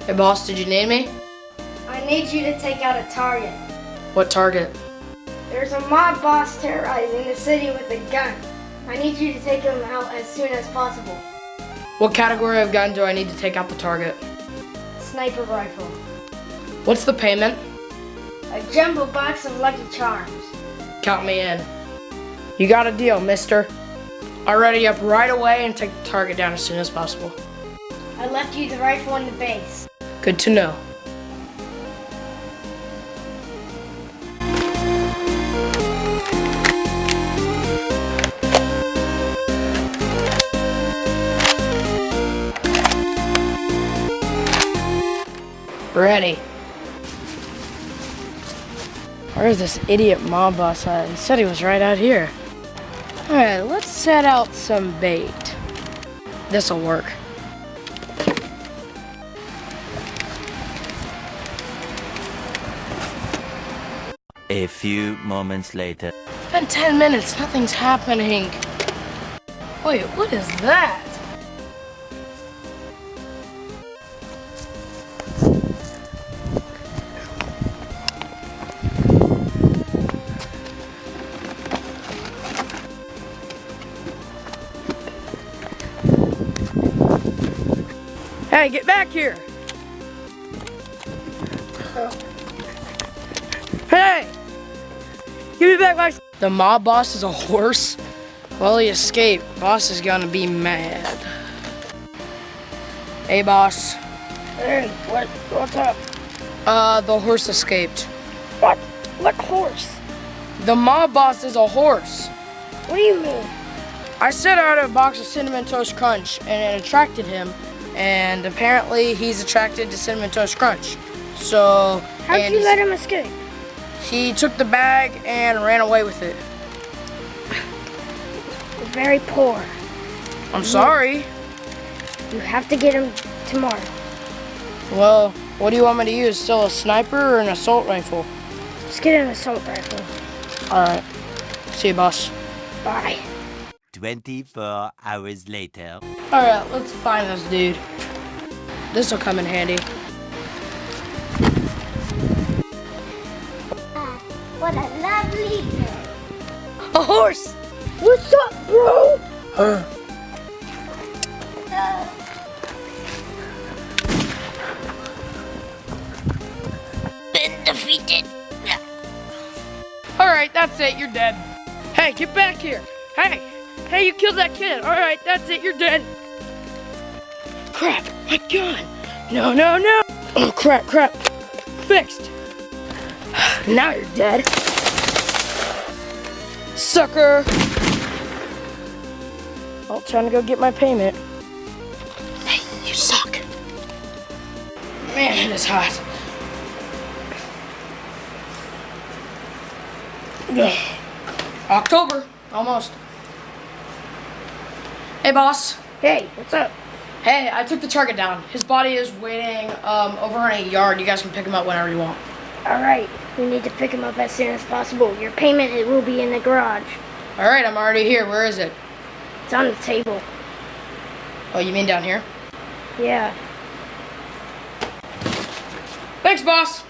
Hey boss, did you need me? I need you to take out a target. What target? There's a mob boss terrorizing the city with a gun. I need you to take him out as soon as possible. What category of gun do I need to take out the target? Sniper rifle. What's the payment? A jumbo box of Lucky Charms. Count me in. You got a deal, mister. I'll ready up right away and take the target down as soon as possible. I left you the rifle in the base. Good to know. Ready. Where's this idiot mob boss at? He said he was right out here. Alright, let's set out some bait. This'll work. A few moments later. It's been 10 minutes, nothing's happening. Wait, what is that? Hey, get back here! Hey! Give me back my... The mob boss is a horse? Well, he escaped. Boss is gonna be mad. Hey, boss. Hey, what's up? The horse escaped. What? What horse? The mob boss is a horse. What do you mean? I set out a box of Cinnamon Toast Crunch, and it attracted him. And apparently, he's attracted to Cinnamon Toast Crunch. So... How'd you let him escape? He took the bag and ran away with it. You're very poor. I'm sorry. You have to get him tomorrow. Well, what do you want me to use? Still a sniper or an assault rifle? Just get an assault rifle. Alright. See you, boss. Bye. 24 hours later. Alright, let's find this dude. This'll come in handy. What a lovely day. A horse! What's up, bro? Been defeated. Alright, that's it, you're dead. Hey, get back here! Hey! Hey, you killed that kid! Alright, that's it, you're dead! Crap, my gun! No, no, no! Oh, crap, crap. Fixed! Now you're dead. Sucker! Oh, trying to go get my payment. Hey, you suck! Man, it is hot. Ugh. October, almost. Hey, boss. Hey, what's up? Hey, I took the target down. His body is waiting over in a yard. You guys can pick him up whenever you want. All right, we need to pick him up as soon as possible. Your payment it will be in the garage. All right, I'm already here. Where is it? It's on the table. Oh, you mean down here? Yeah. Thanks, boss.